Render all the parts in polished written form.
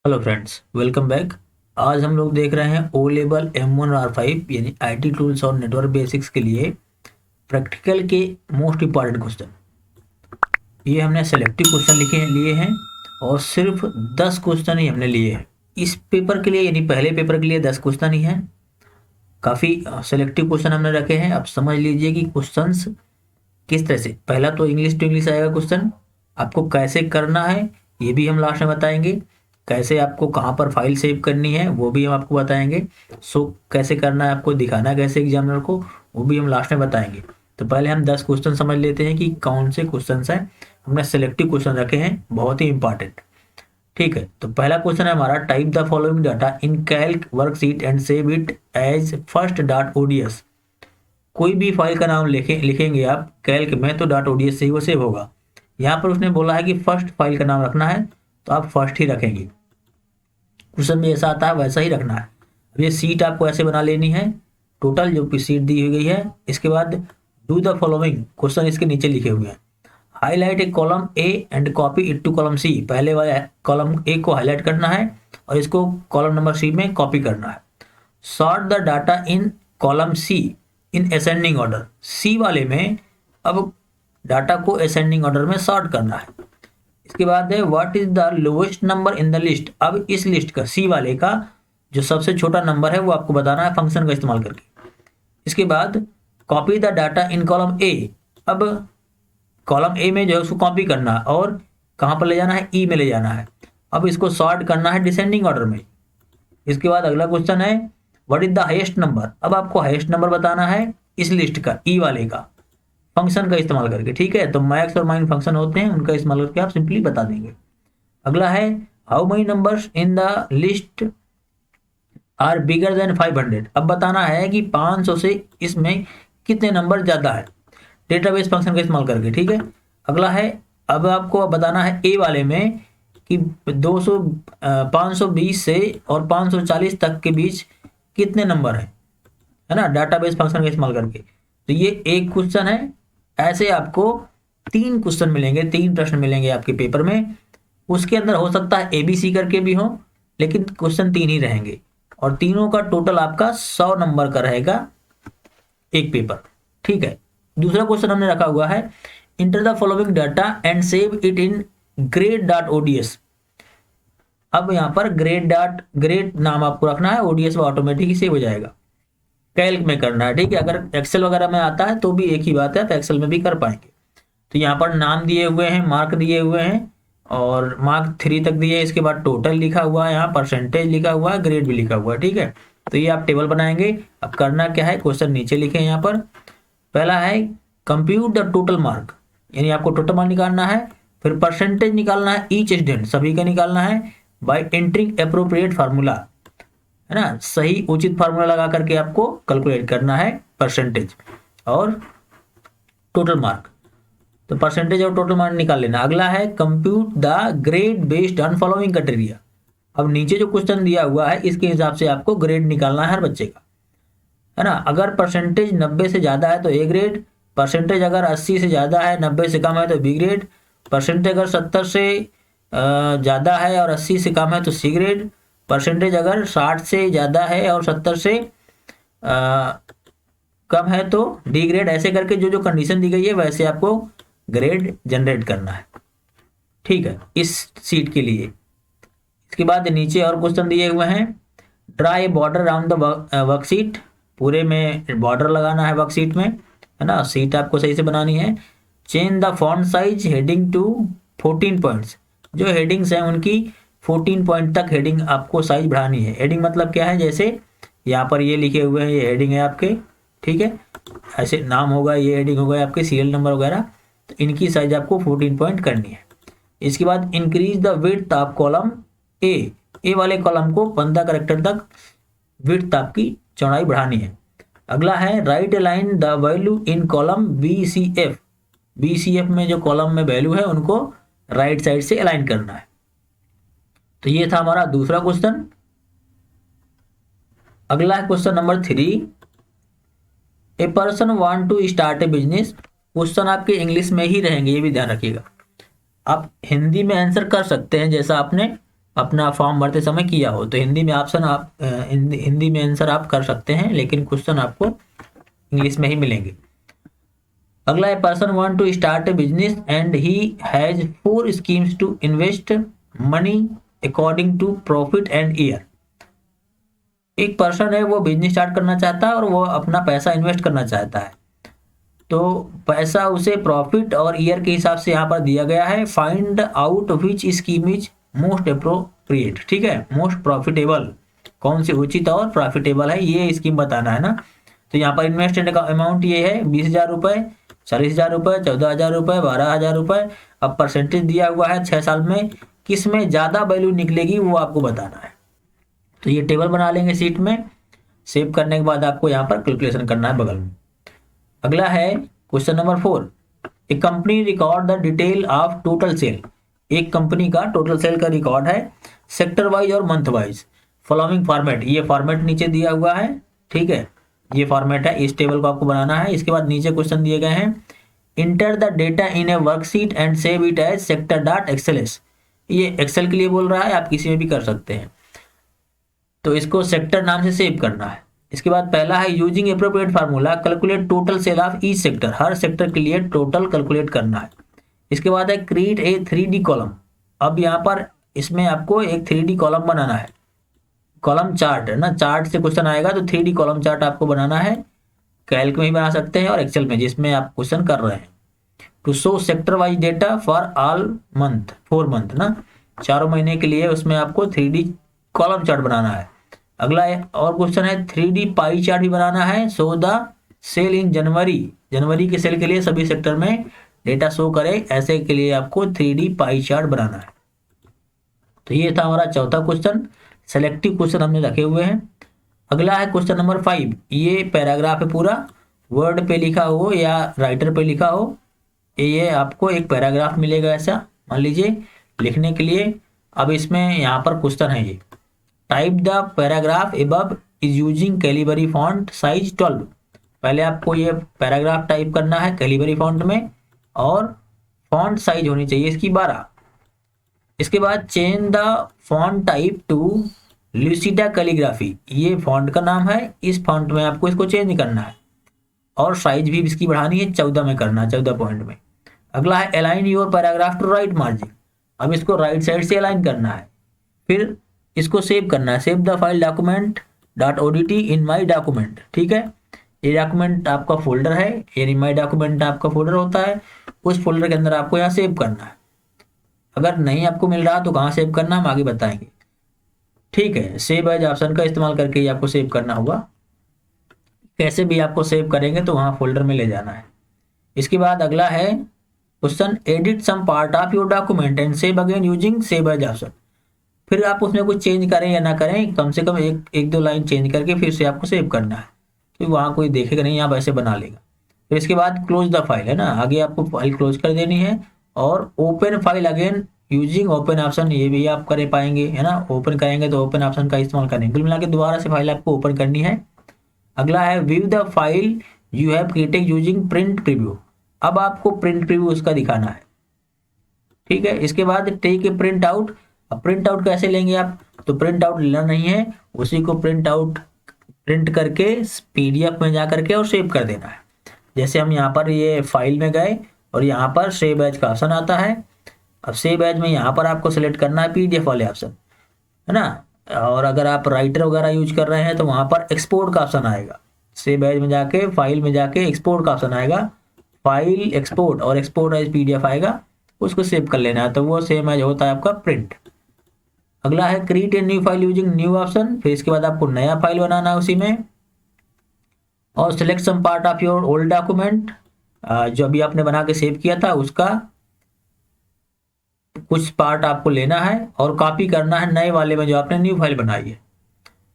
Hello friends, welcome back. आज हम लोग देख रहे हैं ओ लेवल M1R5 यानी आईटी टूल्स और नेटवर्क बेसिक्स के लिए प्रैक्टिकल के मोस्ट इंपॉर्टेंट क्वेश्चन। ये हमने सेलेक्टिव क्वेश्चन लिखे लिए हैं और सिर्फ 10 क्वेश्चन ही हमने लिए हैं इस पेपर के लिए, यानी पहले पेपर के लिए 10 क्वेश्चन ही हैं। काफ़ी सेलेक्टिव क्वेश्चन हमने रखे हैं। अब समझ लीजिए कि क्वेश्चंस किस तरह से। पहला तो इंग्लिश टू इंग्लिश आएगा क्वेश्चन, आपको कैसे करना है ये भी हम लास्ट में बताएंगे। कैसे आपको कहाँ पर फाइल सेव करनी है वो भी हम आपको बताएंगे। कैसे करना है, आपको दिखाना कैसे एग्जामिनर को, वो भी हम लास्ट में बताएंगे। तो पहले हम 10 क्वेश्चन समझ लेते हैं कि कौन से क्वेश्चन हैं। हमने सेलेक्टिव क्वेश्चन रखे हैं, बहुत ही इंपॉर्टेंट। ठीक है, तो पहला क्वेश्चन है हमारा, type the following data in Calc worksheet and save it as first dot ODS. कोई भी फाइल का नाम लिखेंगे आप कैल्क में तो डॉट ओडीएस से ही वो सेव होगा। यहाँ पर उसने बोला है कि फर्स्ट फाइल का नाम रखना है तो आप फर्स्ट ही रखेंगे। क्वेश्चन में ऐसा आता है वैसा ही रखना है। अब ये सीट आपको ऐसे बना लेनी है, टोटल जो की सीट दी हुई गई है। इसके बाद डू द फॉलोइंग, क्वेश्चन इसके नीचे लिखे हुए हैं। Highlight a column A and copy it to column C. पहले वाले कॉलम ए को हाईलाइट करना है और इसको कॉलम नंबर सी में कॉपी करना है। Sort the data in column C in ascending order. C वाले में अब डाटा को असेंडिंग ऑर्डर में सॉर्ट करना है। इसके बाद है what is the lowest number in the list. अब इस लिस्ट का, सी वाले का जो सबसे छोटा नंबर है वो आपको बताना है फंक्शन का इस्तेमाल करके। इसके बाद copy the data in column A. अब कॉलम ए में जो है उसको कॉपी करना है और कहाँ पर ले जाना है, ई में ले जाना है। अब इसको सॉर्ट करना है डिसेंडिंग ऑर्डर में। इसके बाद अगला क्वेश्चन है what is the highest number. अब आपको हाईएस्ट नंबर बताना है इस लिस्ट का, ई वाले का, फंक्शन का इस्तेमाल करके। ठीक है, तो मैक्स और माइन फंक्शन होते हैं, उनका इस्तेमाल करके आप सिंपली बता देंगे। अगला है how many numbers in the list are bigger than 500। अब बताना है कि 500 से इसमें कितने नंबर ज्यादा है, डेटाबेस फंक्शन का इस्तेमाल करके। ठीक है, अगला है अब आपको बताना है ए वाले में कि 520 से और 540 तक के बीच कितने नंबर है ना, डाटाबेस फंक्शन का इस्तेमाल करके। तो ये एक क्वेश्चन है। ऐसे आपको 3 क्वेश्चन मिलेंगे, 3 प्रश्न मिलेंगे आपके पेपर में। उसके अंदर हो सकता है एबीसी करके भी हो, लेकिन क्वेश्चन 3 ही रहेंगे और तीनों का टोटल आपका 100 नंबर का रहेगा एक पेपर। ठीक है, दूसरा क्वेश्चन हमने रखा हुआ है enter the following data and save it in grade dot ODS. अब यहाँ पर ग्रेड नाम आपको रखना है, ओडीएस में ऑटोमेटिक ही सेव हो जाएगा। कैल्क में करना है। ठीक है, अगर एक्सेल वगैरह में आता है तो भी एक ही बात है, तो एक्सेल में भी कर पाएंगे। तो यहाँ पर नाम दिए हुए हैं, मार्क दिए हुए हैं और मार्क 3 तक दिए। इसके बाद टोटल लिखा हुआ है, यहाँ परसेंटेज लिखा हुआ है, ग्रेड भी लिखा हुआ है। ठीक है, तो ये आप टेबल बनाएंगे। अब करना क्या है, क्वेश्चन नीचे लिखे यहाँ पर। पहला है कंप्यूट द टोटल मार्क, यानी आपको टोटल मार्क निकालना है। फिर परसेंटेज निकालना है, ईच स्टूडेंट सभी का निकालना है बाय एंटरिंग अप्रोप्रिएट फार्मूला, है ना, सही उचित फार्मूला लगा करके आपको कैलकुलेट करना है परसेंटेज और टोटल मार्क। तो परसेंटेज और टोटल मार्क निकाल लेना। अगला है compute the grade based on following criteria. अब नीचे जो क्वेश्चन दिया हुआ है इसके हिसाब से आपको ग्रेड निकालना है हर बच्चे का, है ना। अगर परसेंटेज 90 से ज्यादा है तो ए ग्रेड, परसेंटेज अगर 80 से ज्यादा है, 90 से कम है तो बी ग्रेड, परसेंटेज अगर 70 से ज्यादा है और 80 से कम है तो सी ग्रेड, परसेंटेज अगर 60 से ज़्यादा है और 70 से कम है तो डी ग्रेड। ऐसे करके जो जो कंडीशन दी गई है वैसे आपको ग्रेड जनरेट करना है। ठीक है, इस सीट के लिए। इसके बाद नीचे और क्वेश्चन दिए हुए हैं draw a border around the worksheet. पूरे में बॉर्डर लगाना है वर्कशीट में, है ना। सीट आपको सही से बनानी है। Change the font size heading to 14 points. जो हेडिंग्स हैं उनकी 14 पॉइंट तक हेडिंग आपको साइज बढ़ानी है। हेडिंग मतलब क्या है, जैसे यहाँ पर ये लिखे हुए हैं, ये हेडिंग है आपके। ठीक है, ऐसे नाम होगा, ये हेडिंग होगा आपके, सीरियल नंबर वगैरह। तो इनकी साइज आपको 14 पॉइंट करनी है। इसके बाद increase the width of column A वाले कॉलम को 15 कैरेक्टर तक विड्थ आपकी चौड़ाई बढ़ानी है। अगला है right align the value in column BCF. BCF में जो कॉलम में वैल्यू है उनको राइट साइड से अलाइन करना है। तो ये था हमारा दूसरा क्वेश्चन। अगला है question number 3, a person want to start a business. Question आपके इंग्लिश में ही रहेंगे, ये भी ध्यान रखिएगा। आप हिंदी में आंसर कर सकते हैं जैसा आपने अपना फॉर्म भरते समय किया हो। तो हिंदी में ऑप्शन आप हिंदी में आंसर आप कर सकते हैं, लेकिन क्वेश्चन आपको इंग्लिश में ही मिलेंगे। अगला है, person want to start a business and he has 4 schemes to invest money according to profit and year. एक पर्सन है, वो बिजनेस स्टार्ट करना चाहता है और वो अपना पैसा इन्वेस्ट करना चाहता है। तो पैसा उसे प्रॉफिट और ईयर के हिसाब से यहाँ पर दिया गया है। Find out which scheme is most appropriate. ठीक है, मोस्ट प्रॉफिटेबल, कौन सी उचित और प्रॉफिटेबल है, ये स्कीम बताना है ना। तो यहाँ पर इन्वेस्टमेंट का अमाउंट ये है 20,000 रुपये, 40,000 रुपये, 14,000 रुपये, 12,000 रुपये। अब परसेंटेज दिया हुआ है 6 साल में, किस में ज़्यादा वैल्यू निकलेगी वो आपको बताना है। तो ये टेबल बना लेंगे सीट में, सेव करने के बाद आपको यहाँ पर कैलकुलेशन करना है बगल में। अगला है question number 4, A company record the detail of total sale. एक कंपनी का टोटल सेल का रिकॉर्ड है सेक्टर वाइज और मंथ वाइज। फॉलोइंग फॉर्मेट, ये फॉर्मेट नीचे दिया हुआ है। ठीक है, ये फॉर्मेट है, इस टेबल को आपको बनाना है। इसके बाद नीचे क्वेश्चन दिए गए हैं, enter the data in a worksheet and save it as sector dot XLS. ये एक्सेल के लिए बोल रहा है, आप किसी में भी कर सकते हैं। तो इसको सेक्टर नाम से सेव करना है। इसके बाद पहला है, using appropriate formula calculate total sale of each sector. Her sector के लिए टोटल कैलकुलेट करना है। इसके बाद है, क्रिएट ए 3D कॉलम। अब यहाँ पर इसमें आपको एक 3D कॉलम बनाना है। कॉलम चार्ट है ना, चार्ट से क्वेश्चन आएगा तो 3D कॉलम चार्ट आपको बनाना है। कैल्क में भी बना सकते हैं और एक्सेल में, जिसमें आप क्वेश्चन कर रहे हैं। To show sector wise data for all month, 4 month ना, 4 महीने के लिए उसमें आपको 3D कॉलम चार्ट बनाना है। अगला और क्वेश्चन है, 3D पाई चार्ट भी बनाना है। शो द सेल इन जनवरी, जनवरी के सेल के लिए सभी सेक्टर में डेटा शो करे, ऐसे के लिए आपको 3D पाई चार्ट बनाना है। तो ये था हमारा चौथा क्वेश्चन। सेलेक्टिव क्वेश्चन हमने रखे हुए हैं। अगला है क्वेश्चन नंबर 5, ये पैराग्राफ है पूरा, वर्ड पे लिखा हो या राइटर पे लिखा हो, ये आपको एक पैराग्राफ मिलेगा ऐसा, मान लीजिए, लिखने के लिए। अब इसमें यहाँ पर क्वेश्चन है, ये type the paragraph above is using Calibri font size 12। पहले आपको ये पैराग्राफ टाइप करना है कैलिबरी फॉन्ट में, और फॉन्ट साइज होनी चाहिए इसकी 12। इसके बाद change the font type to Lucida calligraphy, ये फॉन्ट का नाम है, इस फॉन्ट में आपको इसको चेंज करना है। और साइज भी इसकी बढ़ानी है, 14 में करना है, 14 पॉइंट में। अगला है, align your paragraph to right margin. अब इसको राइट साइड से अलाइन करना है। फिर इसको सेव करना है, save the file document dot ODT in my document. ठीक है, ये डॉक्यूमेंट आपका फोल्डर है, ये माई डॉक्यूमेंट आपका फोल्डर होता है, उस फोल्डर के अंदर आपको यहाँ सेव करना है। अगर नहीं आपको मिल रहा तो कहाँ सेव करना हम आगे बताएंगे। ठीक है, सेव एज ऑप्शन का इस्तेमाल करके ही आपको सेव करना होगा। कैसे भी आपको सेव करेंगे तो वहाँ फोल्डर में ले जाना है। इसके बाद अगला है question, edit some part of your document and save again using save as option. फिर आप उसमें कुछ चेंज करें या ना करें, कम से कम एक दो लाइन चेंज करके फिर से आपको सेव करना है, तो वहाँ कोई देखेगा नहीं, आप ऐसे बना लेगा। फिर इसके बाद क्लोज द फाइल है ना, आगे आपको फाइल क्लोज कर देनी है। और open file again using open option, ये भी आप कर पाएंगे है ना, ओपन करेंगे तो ओपन ऑप्शन का इस्तेमाल करेंगे। कुल मिला के दोबारा से फाइल आपको ओपन करनी है। अगला है, view the file you have created using print preview. अब आपको प्रिंट प्रीव्यू उसका दिखाना है। ठीक है, इसके बाद टेक ए प्रिंट आउट। अब प्रिंट आउट कैसे लेंगे आप, तो प्रिंट आउट लेना नहीं है, उसी को प्रिंट आउट प्रिंट करके PDF में जा करके और सेव कर देना है। जैसे हम यहाँ पर ये फाइल में गए और यहाँ पर सेव एज का ऑप्शन आता है। अब सेव एज में यहाँ पर आपको सेलेक्ट करना है PDF वाले ऑप्शन, है ना। और अगर आप राइटर वगैरह यूज कर रहे हैं तो वहाँ पर एक्सपोर्ट का ऑप्शन आएगा। सेव एज में जाके फाइल में जाके एक्सपोर्ट का ऑप्शन आएगा, फाइल एक्सपोर्ट और एक्सपोर्ट एज PDF आएगा, उसको सेव कर लेना है, तो वो सेम एज होता है आपका प्रिंट। अगला है, create a new file using new option. फिर इसके बाद आपको नया फाइल बनाना है उसी में, और select some part of your old document, जो अभी आपने बना के सेव किया था उसका कुछ पार्ट आपको लेना है और कॉपी करना है नए वाले में जो आपने न्यू फाइल बनाई है।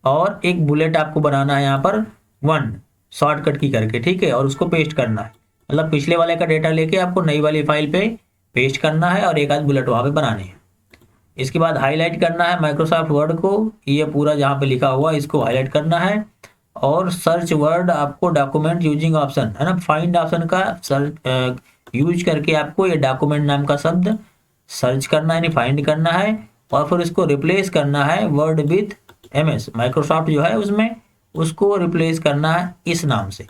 और एक बुलेट आपको बनाना है यहाँ पर 1 शॉर्टकट की करके, ठीक है, और उसको पेस्ट करना है। मतलब पिछले वाले का डेटा लेके आपको नई वाली फाइल पे पेस्ट करना है और एक आध बुलेट वहाँ पे बनानी है। इसके बाद हाईलाइट करना है माइक्रोसॉफ्ट वर्ड को, ये पूरा जहाँ पे लिखा हुआ इसको हाईलाइट करना है। और सर्च वर्ड आपको डॉक्यूमेंट यूजिंग ऑप्शन है ना, फाइंड ऑप्शन का सर्च यूज करके आपको ये डॉक्यूमेंट नाम का शब्द सर्च करना है, यानी फाइंड करना है। और फिर इसको रिप्लेस करना है वर्ड विथ MS, माइक्रोसॉफ्ट जो है उसमें उसको रिप्लेस करना है इस नाम से।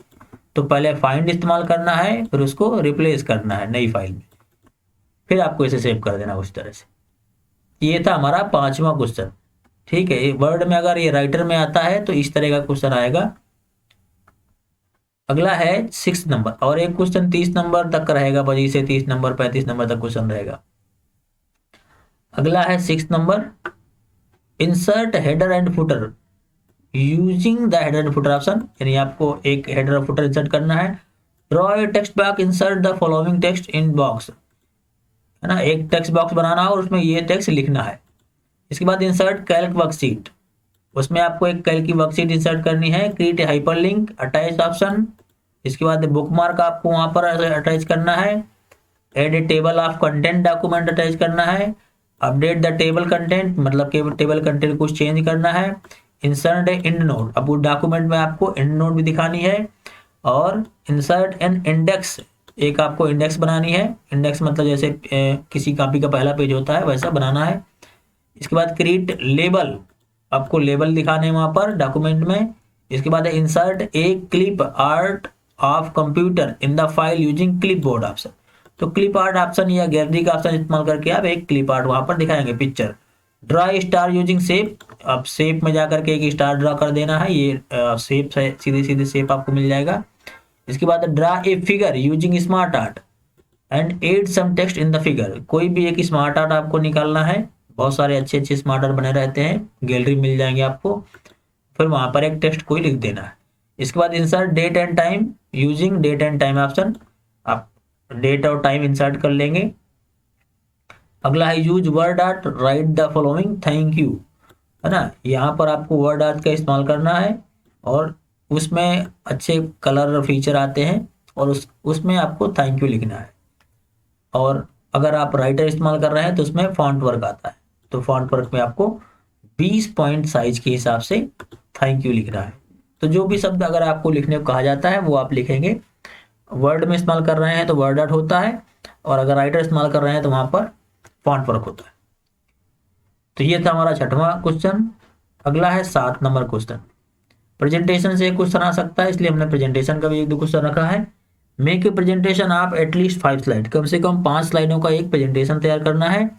तो पहले फाइंड इस्तेमाल करना है, फिर उसको रिप्लेस करना है नई फाइल में, फिर आपको इसे सेव कर देना उस तरह से। ये था हमारा 5वां क्वेश्चन। ठीक है, वर्ड में अगर ये राइटर में आता है तो इस तरह का क्वेश्चन आएगा। अगला है 6 नंबर, और एक क्वेश्चन 30 नंबर तक का रहेगा, 25 से 30 नंबर 35 नंबर तक क्वेश्चन रहेगा। अगला है 6 number, insert header and footer using the header and footer option, यानी आपको एक हेडर और फुटर इंसर्ट करना है। Draw A text box, insert the following text in box, है ना, एक टेक्स्ट बॉक्स बनाना है और उसमें ये टेक्स्ट लिखना है। इसके बाद इंसर्ट कैल्क वर्कशीट, उसमें आपको एक कैल्क की वर्कशीट इंसर्ट करनी है। क्रिएट हाइपरलिंक अटैच ऑप्शन, इसके बाद बुकमार्क आपको वहां पर अटैच करना है। Add a table of content document attach करना है। अपडेट द टेबल कंटेंट, मतलब कि टेबल कंटेंट कुछ चेंज करना है। इंसर्ट ए एंड नोट, अब वो डॉक्यूमेंट में आपको एंड नोट भी दिखानी है। और इंसर्ट एन इंडेक्स, एक आपको इंडेक्स बनानी है। इंडेक्स मतलब जैसे किसी कॉपी का पहला पेज होता है वैसा बनाना है। इसके बाद क्रिएट लेबल, आपको लेबल दिखाने हैं वहां पर डॉक्यूमेंट में। इसके बाद insert A clip art of computer in the file using clipboard option, तो क्लिप आर्ट ऑप्शन या गैलरी का ऑप्शन इस्तेमाल करके आप एक क्लिप आर्ट वहां पर दिखाएंगे picture. Draw star using shape, अब शेप में जाकर के एक स्टार ड्रा कर देना है, ये शेप से सीधे सीधे शेप आपको मिल जाएगा। इसके बाद draw a figure using smart art and add some text in the figure, कोई भी एक स्मार्ट आर्ट आपको निकालना है, बहुत सारे अच्छे अच्छे स्मार्ट आर्ट बने रहते हैं, गैलरी मिल जाएंगे आपको, फिर वहां पर एक टेक्स्ट कोई लिख देना है। इसके बाद insert date and time using date and time option, आप डेट और टाइम इंसर्ट कर लेंगे। अगला है use word art write the following thank you, है ना, यहाँ पर आपको वर्ड आर्ट का इस्तेमाल करना है और उसमें अच्छे कलर फीचर आते हैं और उसमें आपको थैंक यू लिखना है। और अगर आप राइटर इस्तेमाल कर रहे हैं तो उसमें फॉन्ट वर्क आता है, तो फॉन्ट वर्क में आपको 20 पॉइंट साइज के हिसाब से थैंक यू लिखना है। तो जो भी शब्द अगर आपको लिखने को कहा जाता है वो आप लिखेंगे। वर्ड में इस्तेमाल कर रहे हैं तो वर्ड आर्ट होता है, और अगर राइटर इस्तेमाल कर रहे हैं तो वहां पर फॉन्ट वर्क होता है। तो ये था हमारा 6वां क्वेश्चन। अगला है 7 नंबर क्वेश्चन। प्रेजेंटेशन से क्वेश्चन आ सकता है, इसलिए हमने प्रेजेंटेशन का भी एक दो क्वेश्चन रखा है। Make a presentation of at least 5 slide, कम से कम 5 स्लाइडों का एक प्रेजेंटेशन तैयार करना है।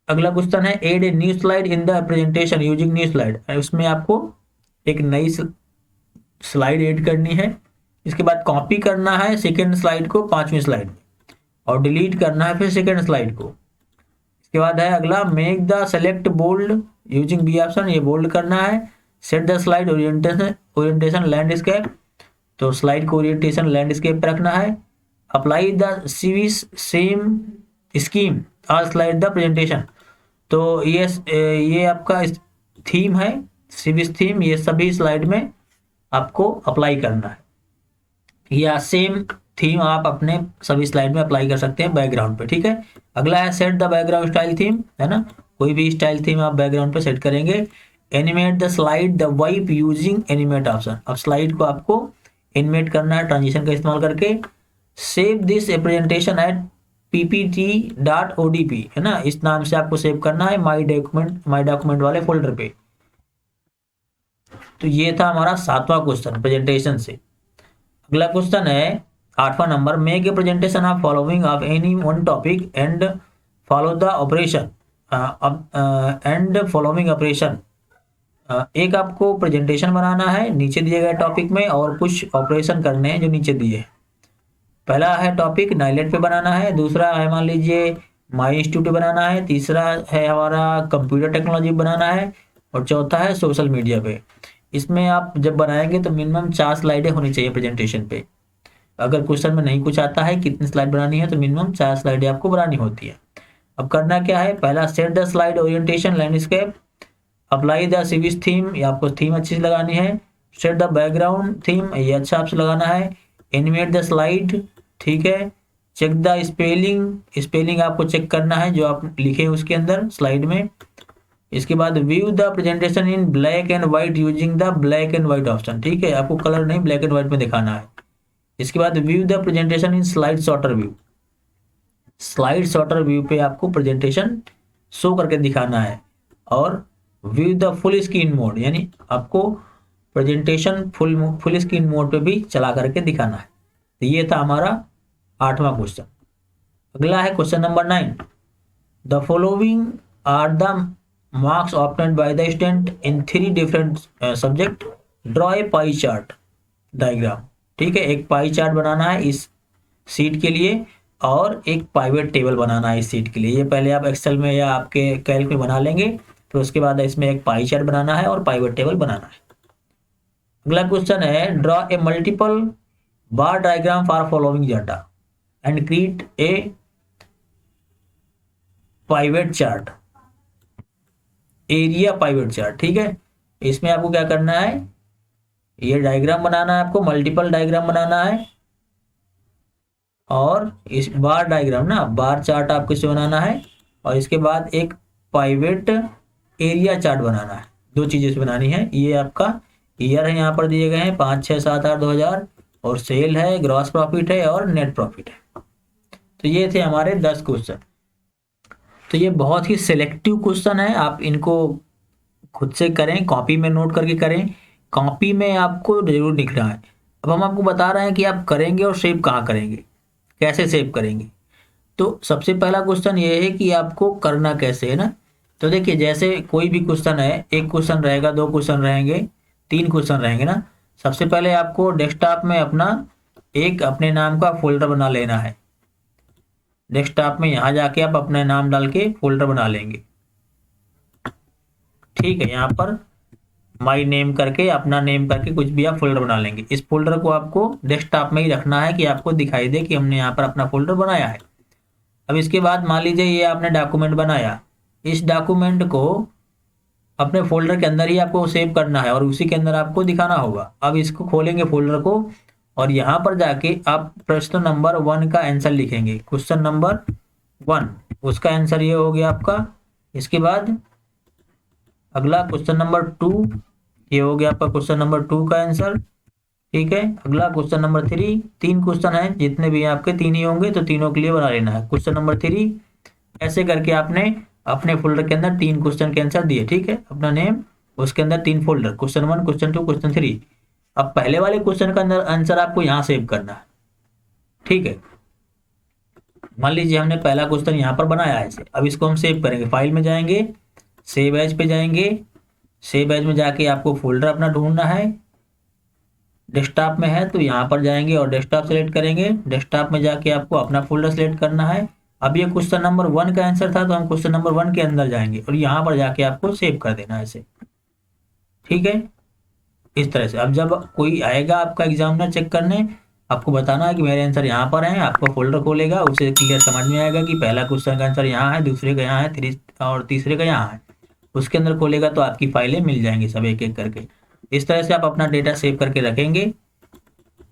अगला क्वेश्चन है add a new slide in the presentation using new slide, उसमें आपको एक नई स्लाइड ऐड करनी है। इसके बाद कॉपी करना है सेकेंड स्लाइड को 5वीं स्लाइड में और डिलीट करना है फिर सेकेंड स्लाइड को। इसके बाद है अगला make the select bold using B option, ये बोल्ड करना है। Set the slide orientation landscape, तो स्लाइड को ओरिएंटेशन लैंडस्केप पे रखना है। अप्लाई द सीवीस same scheme all slide the presentation, तो ये आपका थीम है सीवीस थीम, ये सभी स्लाइड में आपको अप्लाई करना है, या सेम थीम आप अपने सभी स्लाइड में अप्लाई कर सकते हैं बैकग्राउंड पे। ठीक है, अगला है set the background style theme, है ना, कोई भी स्टाइल थीम आप बैकग्राउंड पे सेट करेंगे। Animate the slide the wipe using animate option, अब स्लाइड को आपको एनिमेट करना है ट्रांजिशन का इस्तेमाल करके। Save this presentation eight ppt.odp, है ना, इस नाम से आपको सेव करना है माई डॉक्यूमेंट वाले फोल्डर पे। तो ये था हमारा 7वां क्वेश्चन प्रेजेंटेशन से। अगला क्वेश्चन है 8वां number, make a presentation of following of any one topic and follow the operation and following operation. एक आपको प्रेजेंटेशन बनाना है नीचे दिए गए टॉपिक में और कुछ ऑपरेशन करने हैं जो नीचे दिए हैं। पहला है टॉपिक नाइलेट पे बनाना है, दूसरा है मान लीजिए माई इंस्टीट्यूट पे बनाना है, तीसरा है हमारा कंप्यूटर टेक्नोलॉजी बनाना है, और चौथा है सोशल मीडिया पे। इसमें आप जब बनाएंगे तो मिनिमम 4 स्लाइडें होनी चाहिए प्रेजेंटेशन पे। अगर क्वेश्चन में नहीं कुछ आता है कितनी स्लाइड बनानी है तो मिनिमम 4 स्लाइडें आपको बनानी होती है। अब करना क्या है, पहला set the slide orientation landscape, apply the सीवीस थीम, ये आपको थीम अच्छी से लगानी है। सेट द बैकग्राउंड थीम, ये अच्छा आपसे लगाना है। एनिमेट द स्लाइड, ठीक है। चेक द स्पेलिंग आपको चेक करना है जो आप लिखे उसके अंदर स्लाइड में। इसके बाद view the presentation in black and white using the black and white option, ठीक है, आपको कलर नहीं ब्लैक एंड व्हाइट में दिखाना है। इसके बाद view the presentation in slide sorter view, slide sorter view पे आपको प्रेजेंटेशन शो करके दिखाना है, और view the full screen mode यानी आपको प्रेजेंटेशन फुल स्क्रीन मोड पे भी चला करके दिखाना है। तो ये था हमारा 8वां क्वेश्चन। अगला है question number 9। The following are the marks obtained by the student in 3 different subject, draw a pie chart diagram. ठीक है, एक पाई चार्ट बनाना है इस सीट के लिए और एक पाइवेट टेबल बनाना है इस सीट के लिए। ये पहले आप एक्सेल में या आपके कैल्क में बना लेंगे, फिर उसके बाद इसमें एक पाई चार्ट बनाना है और पाइवेट टेबल बनाना है। अगला क्वेश्चन है draw a multiple bar diagram for following data and create a pivot chart, area pivot chart. ठीक है, इसमें आपको क्या करना है, ये डायग्राम बनाना है, आपको मल्टीपल डायग्राम बनाना है और इस बार डायग्राम ना बार चार्ट आपको इसे बनाना है, और इसके बाद एक पाइवेट एरिया चार्ट बनाना है। 2 चीजें से बनानी है। ये आपका ईयर है, यहाँ पर दिए गए हैं 5, 6, 7, 8, 2000, और सेल है, ग्रॉस प्रॉफिट है और नेट प्रॉफिट है। तो ये थे हमारे 10 क्वेश्चन। तो ये बहुत ही सिलेक्टिव क्वेश्चन है, आप इनको खुद से करें, कॉपी में नोट करके करें, कॉपी में आपको जरूर लिखना है। अब हम आपको बता रहे हैं कि आप करेंगे और सेव कहाँ करेंगे, कैसे सेव करेंगे। तो सबसे पहला क्वेश्चन ये है कि आपको करना कैसे है ना। तो देखिए, जैसे कोई भी क्वेश्चन है, एक क्वेश्चन रहेगा, 2 क्वेश्चन रहेंगे, 3 क्वेश्चन रहेंगे ना। सबसे पहले आपको डेस्कटॉप में अपना एक अपने नाम का फोल्डर बना लेना है। डेस्कटॉप में यहाँ जाके आप अपना नाम डाल के फोल्डर बना लेंगे। ठीक है, यहाँ पर माई नेम करके, अपना नेम करके कुछ भी आप फोल्डर बना लेंगे। इस फोल्डर को आपको डेस्कटॉप में ही रखना है कि आपको दिखाई दे कि हमने यहाँ पर अपना फोल्डर बनाया है। अब इसके बाद मान लीजिए ये आपने डॉक्यूमेंट बनाया, इस डॉक्यूमेंट को अपने फोल्डर के अंदर ही आपको सेव करना है और उसी के अंदर आपको दिखाना होगा। अब इसको खोलेंगे फोल्डर को, और यहाँ पर जाके आप प्रश्न नंबर 1 का आंसर लिखेंगे। क्वेश्चन नंबर 1, उसका आंसर ये हो गया आपका। इसके बाद अगला क्वेश्चन नंबर 2, ये हो गया आपका क्वेश्चन नंबर 2 का आंसर। ठीक है, अगला क्वेश्चन नंबर 3, 3 क्वेश्चन है, जितने भी आपके 3 ही होंगे तो तीनों के लिए बना लेना है क्वेश्चन नंबर 3। ऐसे करके आपने अपने फोल्डर के अंदर 3 क्वेश्चन के आंसर दिए। ठीक है, अपना नेम, उसके अंदर 3 फोल्डर, क्वेश्चन 1, क्वेश्चन 2, क्वेश्चन 3। अब पहले वाले क्वेश्चन का अंदर आंसर आपको यहाँ सेव करना है। ठीक है, मान लीजिए हमने पहला क्वेश्चन यहाँ पर बनाया है इसे, अब इसको हम सेव करेंगे। फाइल में जाएंगे, सेव एज पे जाएंगे, सेव एज में जाके आपको फोल्डर अपना ढूंढना है। डेस्कटॉप में है तो यहाँ पर जाएंगे और डेस्कटॉप सेलेक्ट करेंगे। डेस्कटॉप में जाके आपको अपना फोल्डर सेलेक्ट करना है। अब ये क्वेश्चन नंबर 1 का आंसर था तो हम क्वेश्चन नंबर 1 के अंदर जाएंगे और यहाँ पर जाके आपको सेव कर देना है इसे। ठीक है, इस तरह से। अब जब कोई आएगा आपका एग्जामिनर चेक करने, आपको बताना है कि मेरे आंसर यहाँ पर हैं। आपको फोल्डर खोलेगा, उसे क्लियर समझ में आएगा कि पहला क्वेश्चन का आंसर यहाँ है, दूसरे का यहाँ है, और तीसरे का यहाँ है। उसके अंदर खोलेगा तो आपकी फाइलें मिल जाएंगी सब एक एक करके। इस तरह से आप अपना डेटा सेव करके रखेंगे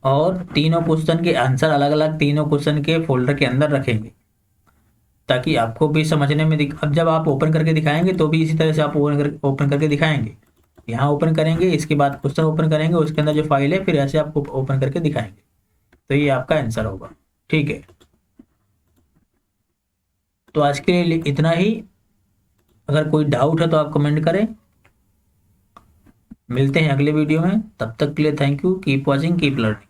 और तीनों क्वेश्चन के आंसर अलग अलग तीनों क्वेश्चन के फोल्डर के अंदर रखेंगे, ताकि आपको भी समझने में अब जब आप ओपन करके दिखाएंगे तो भी इसी तरह से आप ओपन करके दिखाएंगे। यहाँ ओपन करेंगे, इसके बाद क्वेश्चन ओपन करेंगे, उसके अंदर जो फाइल है फिर ऐसे आपको ओपन करके दिखाएंगे। तो ये आपका आंसर होगा। ठीक है, तो आज के लिए इतना ही। अगर कोई डाउट है तो आप कमेंट करें। मिलते हैं अगले वीडियो में, तब तक के लिए thank you. Keep watching, keep learning.